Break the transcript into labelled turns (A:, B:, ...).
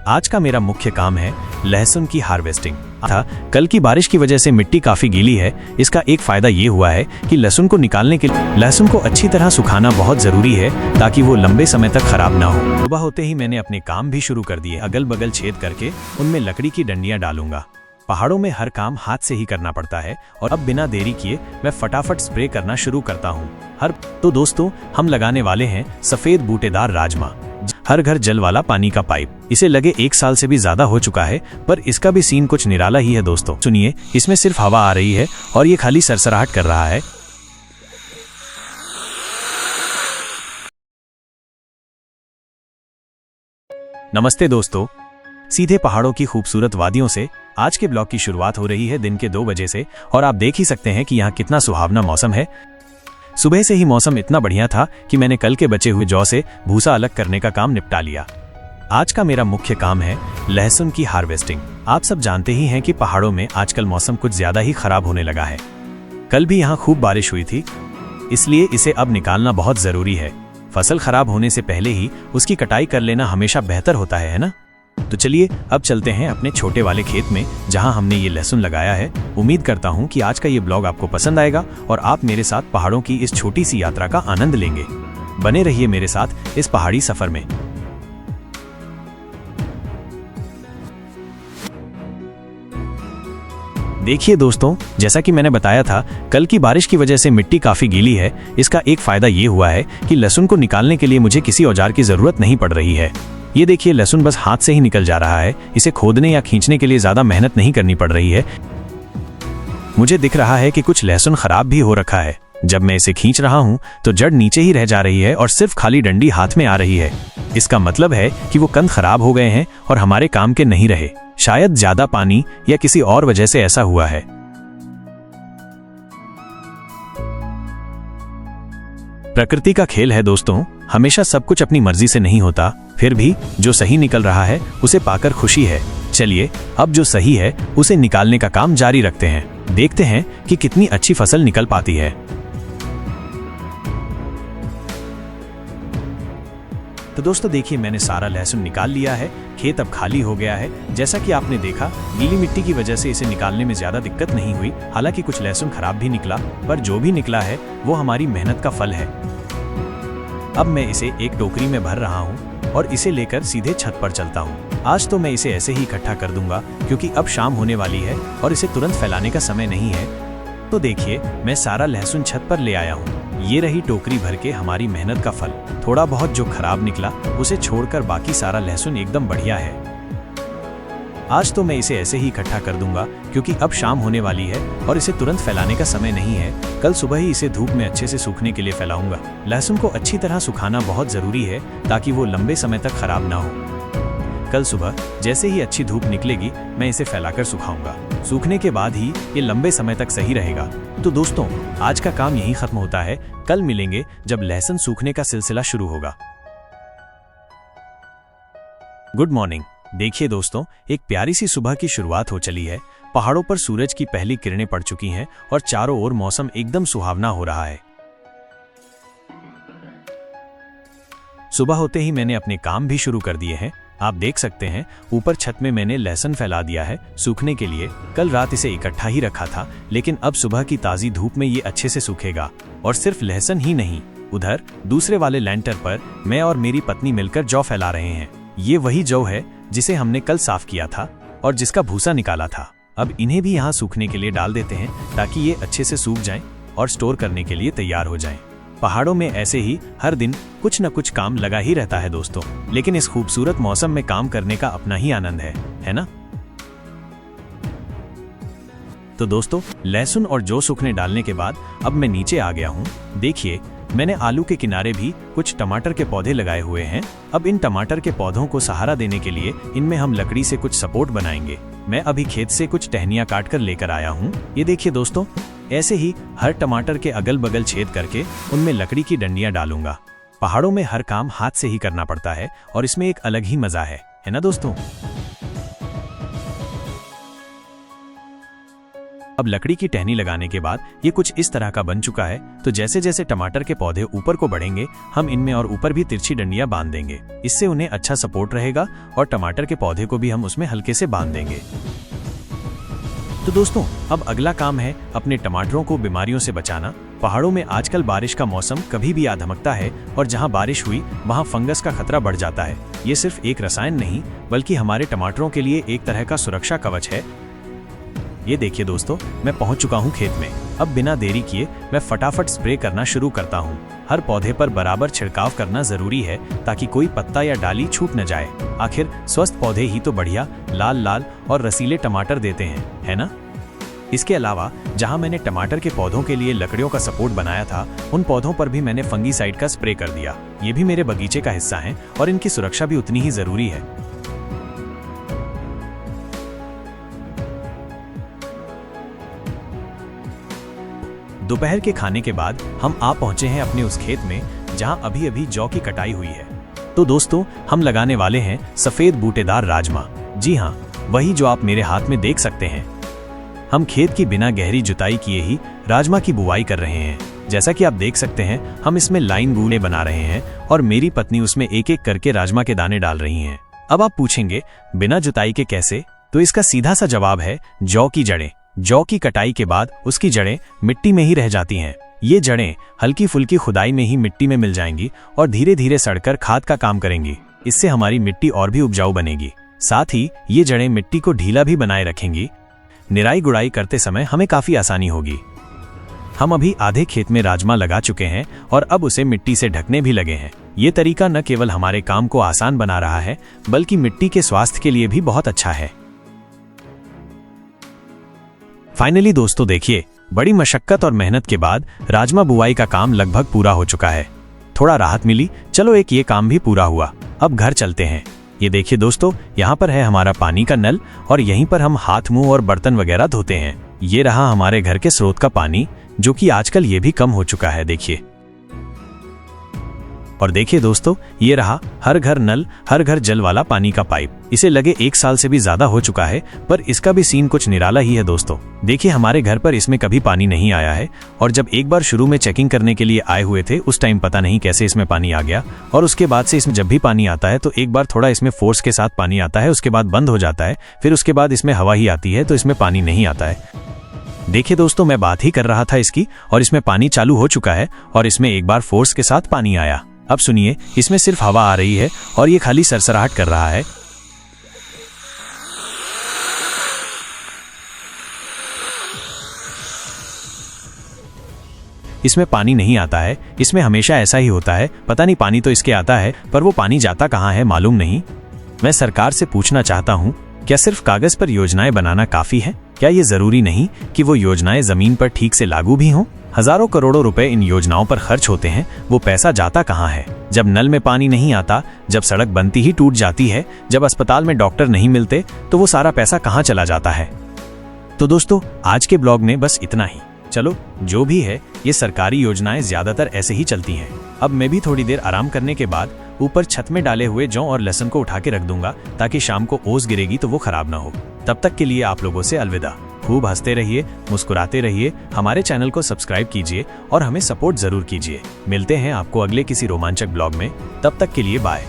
A: आज का मेरा मुख्य काम है लहसुन की हार्वेस्टिंग। कल की बारिश की वजह से मिट्टी काफी गीली है। इसका एक फायदा ये हुआ है कि लहसुन को निकालने के लिए लहसुन को अच्छी तरह सुखाना बहुत जरूरी है ताकि वो लंबे समय तक खराब ना हो। सुबह होते ही मैंने अपने काम भी शुरू कर दिए। अगल बगल छेद करके उनमें लकड़ी की डंडियां डालूंगा। पहाड़ों में हर काम हाथ से ही करना पड़ता है और अब बिना देरी किए मैं फटाफट स्प्रे करना शुरू करता हूँ। तो दोस्तों, हम लगाने वाले हैं सफेद बूटेदार राजमा। हर घर जल वाला पानी का पाइप। इसे लगे 1 साल से भी ज्यादा हो चुका है, पर इसका भी सीन कुछ निराला ही है दोस्तों। सुनिए, इसमें सिर्फ हवा आ रही है और ये खाली सरसराहट कर रहा है। नमस्ते दोस्तों, सीधे पहाड़ों की खूबसूरत वादियों से आज के ब्लॉग की शुरुआत हो रही है दिन के 2 बजे से। और आप देख ही सकते हैं कि यहाँ कितना सुहावना मौसम है। सुबह से ही मौसम इतना बढ़िया था कि मैंने कल के बचे हुए जौ से भूसा अलग करने का काम निपटा लिया। आज का मेरा मुख्य काम है लहसुन की हार्वेस्टिंग। आप सब जानते ही हैं कि पहाड़ों में आजकल मौसम कुछ ज्यादा ही खराब होने लगा है। कल भी यहाँ खूब बारिश हुई थी, इसलिए इसे अब निकालना बहुत जरूरी है। फसल खराब होने से पहले ही उसकी कटाई कर लेना हमेशा बेहतर होता है ना? तो चलिए अब चलते हैं अपने छोटे वाले खेत में जहां हमने ये लहसुन लगाया है। उम्मीद करता हूं कि आज का ये ब्लॉग आपको पसंद आएगा और आप मेरे साथ पहाड़ों की इस छोटी सी यात्रा का आनंद लेंगे। बने रहिए मेरे साथ इस पहाड़ी सफर में। देखिए दोस्तों, जैसा कि मैंने बताया था, कल की बारिश की वजह से मिट्टी काफी गीली है। इसका एक फायदा ये हुआ है कि लहसुन को निकालने के लिए मुझे किसी औजार की जरूरत नहीं पड़ रही है। ये देखिए, लहसुन बस हाथ से ही निकल जा रहा है। इसे खोदने या खींचने के लिए ज्यादा मेहनत नहीं करनी पड़ रही है। मुझे दिख रहा है कि कुछ लहसुन खराब भी हो रखा है। जब मैं इसे खींच रहा हूँ तो जड़ नीचे ही रह जा रही है और सिर्फ खाली डंडी हाथ में आ रही है। इसका मतलब है कि वो कंद खराब हो गए हैं और हमारे काम के नहीं रहे। शायद ज्यादा पानी या किसी और वजह से ऐसा हुआ है। प्रकृति का खेल है दोस्तों, हमेशा सब कुछ अपनी मर्जी से नहीं होता। फिर भी जो सही निकल रहा है उसे पाकर खुशी है। चलिए अब जो सही है उसे निकालने का काम जारी रखते हैं। देखते हैं कि कितनी अच्छी फसल निकल पाती है। तो दोस्तों देखिए, मैंने सारा लहसुन निकाल लिया है। खेत अब खाली हो गया है। जैसा कि आपने देखा, गीली मिट्टी की वजह से इसे निकालने में ज्यादा दिक्कत नहीं हुई। हालांकि कुछ लहसुन खराब भी निकला, पर जो भी निकला है वो हमारी मेहनत का फल है। अब मैं इसे एक टोकरी में भर रहा हूँ और इसे लेकर सीधे छत पर चलता हूँ। आज तो मैं इसे ऐसे ही इकट्ठा कर दूंगा क्योंकि अब शाम होने वाली है और इसे तुरंत फैलाने का समय नहीं है। तो देखिए, मैं सारा लहसुन छत पर ले आया हूँ। ये रही टोकरी भर के हमारी मेहनत का फल। थोड़ा बहुत जो खराब निकला उसे छोड़कर बाकी सारा लहसुन एकदम बढ़िया है। आज तो मैं इसे ऐसे ही इकट्ठा कर दूंगा क्योंकि अब शाम होने वाली है और इसे तुरंत फैलाने का समय नहीं है। कल सुबह ही इसे धूप में अच्छे से सूखने के लिए फैलाऊंगा। लहसुन को अच्छी तरह सुखाना बहुत जरूरी है ताकि वो लंबे समय तक खराब ना हो। कल सुबह जैसे ही अच्छी धूप निकलेगी मैं इसे फैलाकर सुखाऊंगा। सूखने के बाद ही ये लंबे समय तक सही रहेगा। तो दोस्तों, आज का काम यही खत्म होता है। कल मिलेंगे जब लहसुन सूखने का सिलसिला शुरू होगा। Good morning. देखिए दोस्तों, एक प्यारी सी सुबह की शुरुआत हो चली है। पहाड़ों पर सूरज की पहली किरणें पड़ चुकी हैं और चारों ओर मौसम एकदम सुहावना हो रहा है। सुबह होते ही मैंने अपने काम भी शुरू कर दिए हैं। आप देख सकते हैं, ऊपर छत में मैंने लहसुन फैला दिया है सूखने के लिए। कल रात इसे इकट्ठा ही रखा था, लेकिन अब सुबह की ताजी धूप में ये अच्छे से सूखेगा। और सिर्फ लहसुन ही नहीं, उधर दूसरे वाले लैंटर पर मैं और मेरी पत्नी मिलकर जौ फैला रहे हैं। ये वही जौ है जिसे हमने कल साफ किया था और जिसका भूसा निकाला था। अब इन्हें भी यहाँ सूखने के लिए डाल देते हैं ताकि ये अच्छे से सूख जाएं और स्टोर करने के लिए तैयार हो जाएं। पहाड़ों में ऐसे ही हर दिन कुछ न कुछ काम लगा ही रहता है दोस्तों, लेकिन इस खूबसूरत मौसम में काम करने का अपना ही आनंद है ना? तो दोस्तों, लहसुन और जौ सूखने डालने के बाद अब मैं नीचे आ गया हूँ। देखिए, मैंने आलू के किनारे भी कुछ टमाटर के पौधे लगाए हुए हैं। अब इन टमाटर के पौधों को सहारा देने के लिए इनमें हम लकड़ी से कुछ सपोर्ट बनाएंगे। मैं अभी खेत से कुछ टहनियां काट कर लेकर आया हूँ। ये देखिए दोस्तों, ऐसे ही हर टमाटर के अगल बगल छेद करके उनमें लकड़ी की डंडियां डालूंगा। पहाड़ों में हर काम हाथ से ही करना पड़ता है और इसमें एक अलग ही मजा है ना दोस्तों? अब अब लकड़ी की टहनी लगाने के बाद ये कुछ इस तरह का बन चुका है। तो जैसे जैसे टमाटर के पौधे ऊपर को बढ़ेंगे, हम इनमें और ऊपर भी तिरछी डंडियां बांध देंगे। इससे उन्हें अच्छा सपोर्ट रहेगा और टमाटर के पौधे को भी हम उसमें हल्के से बांध देंगे। तो दोस्तों, अब अगला काम है अपने टमाटरों को बीमारियों से बचाना। पहाड़ों में आजकल बारिश का मौसम कभी भी आ धमकता है और जहां बारिश हुई वहां फंगस का खतरा बढ़ जाता है। ये सिर्फ एक रसायन नहीं, बल्कि हमारे टमाटरों के लिए एक तरह का सुरक्षा कवच है। ये देखिए दोस्तों, मैं पहुंच चुका हूं खेत में। अब बिना देरी किए मैं फटाफट स्प्रे करना शुरू करता हूं। हर पौधे पर बराबर छिड़काव करना जरूरी है ताकि कोई पत्ता या डाली छूट न जाए। आखिर स्वस्थ पौधे ही तो बढ़िया लाल लाल और रसीले टमाटर देते हैं, है ना? इसके अलावा जहां मैंने टमाटर के पौधों के लिए लकड़ियों का सपोर्ट बनाया था, उन पौधों पर भी मैंने फंगीसाइड का स्प्रे कर दिया। ये भी मेरे बगीचे का हिस्सा है और इनकी सुरक्षा भी उतनी ही जरूरी है। दोपहर के खाने के बाद हम आ पहुंचे हैं अपने उस खेत में जहां अभी अभी जौ की कटाई हुई है। तो दोस्तों, हम लगाने वाले हैं सफेद बूटेदार राजमा। जी हाँ, वही जो आप मेरे हाथ में देख सकते हैं। हम खेत की बिना गहरी जुताई किए ही राजमा की बुवाई कर रहे हैं। जैसा कि आप देख सकते हैं, हम इसमें लाइन बूने बना रहे हैं और मेरी पत्नी उसमें एक एक करके राजमा के दाने डाल रही हैं। अब आप पूछेंगे, बिना जुताई के कैसे? तो इसका सीधा सा जवाब है जौ की जड़ें। जौ की कटाई के बाद उसकी जड़ें मिट्टी में ही रह जाती हैं। ये जड़ें हल्की फुल्की खुदाई में ही मिट्टी में मिल जाएंगी और धीरे धीरे सड़कर खाद का काम करेंगी। इससे हमारी मिट्टी और भी उपजाऊ बनेगी। साथ ही ये जड़ें मिट्टी को ढीला भी बनाए रखेंगी। निराई गुड़ाई करते समय हमें काफी आसानी होगी। हम अभी आधे खेत में राजमा लगा चुके हैं और अब उसे मिट्टी से ढकने भी लगे हैं। ये तरीका न केवल हमारे काम को आसान बना रहा है, बल्कि मिट्टी के स्वास्थ्य के लिए भी बहुत अच्छा है। फाइनली दोस्तों देखिए, बड़ी मशक्कत और मेहनत के बाद राजमा बुवाई का काम लगभग पूरा हो चुका है। थोड़ा राहत मिली, चलो एक ये काम भी पूरा हुआ। अब घर चलते हैं। ये देखिए दोस्तों, यहाँ पर है हमारा पानी का नल और यहीं पर हम हाथ मुंह और बर्तन वगैरह धोते हैं। ये रहा हमारे घर के स्रोत का पानी, जो कि आजकल ये भी कम हो चुका है, देखिए। और देखिए दोस्तों, ये रहा हर घर नल हर घर जल वाला पानी का पाइप। इसे लगे 1 साल से भी ज्यादा हो चुका है, पर इसका भी सीन कुछ निराला ही है दोस्तों। देखिए, हमारे घर पर इसमें कभी पानी नहीं आया है और जब एक बार शुरू में चेकिंग करने के लिए आए हुए थे, उस टाइम पता नहीं कैसे इसमें पानी आ गया। और उसके बाद से इसमें जब भी पानी आता है तो एक बार थोड़ा इसमें फोर्स के साथ पानी आता है, उसके बाद बंद हो जाता है, फिर उसके बाद इसमें हवा ही आती है तो इसमें पानी नहीं आता है। देखिए दोस्तों, मैं बात ही कर रहा था इसकी और इसमें पानी चालू हो चुका है और इसमें एक बार फोर्स के साथ पानी आया। अब सुनिए, इसमें सिर्फ हवा आ रही है और ये खाली सरसराहट कर रहा है। इसमें पानी नहीं आता है। इसमें हमेशा ऐसा ही होता है। पता नहीं पानी तो इसके आता है, पर वो पानी जाता कहाँ है मालूम नहीं। मैं सरकार से पूछना चाहता हूँ, क्या सिर्फ कागज पर योजनाएं बनाना काफी है? क्या ये जरूरी नहीं कि वो योजनाएं जमीन पर ठीक से लागू भी हों? हजारों करोड़ों रुपए इन योजनाओं पर खर्च होते हैं, वो पैसा जाता कहाँ है? जब नल में पानी नहीं आता, जब सड़क बनती ही टूट जाती है, जब अस्पताल में डॉक्टर नहीं मिलते, तो वो सारा पैसा कहाँ चला जाता है? तो दोस्तों, आज के ब्लॉग में बस इतना ही। चलो, जो भी है, ये सरकारी योजनाएं ज्यादातर ऐसे ही चलती हैं। अब मैं भी थोड़ी देर आराम करने के बाद ऊपर छत में डाले हुए जौ और लहसुन को उठा के रख दूंगा, ताकि शाम को ओस गिरेगी तो वो खराब ना हो। तब तक के लिए आप लोगों से अलविदा। खूब हंसते रहिए, मुस्कुराते रहिए, हमारे चैनल को सब्सक्राइब कीजिए और हमें सपोर्ट जरूर कीजिए। मिलते हैं आपको अगले किसी रोमांचक ब्लॉग में। तब तक के लिए बाय।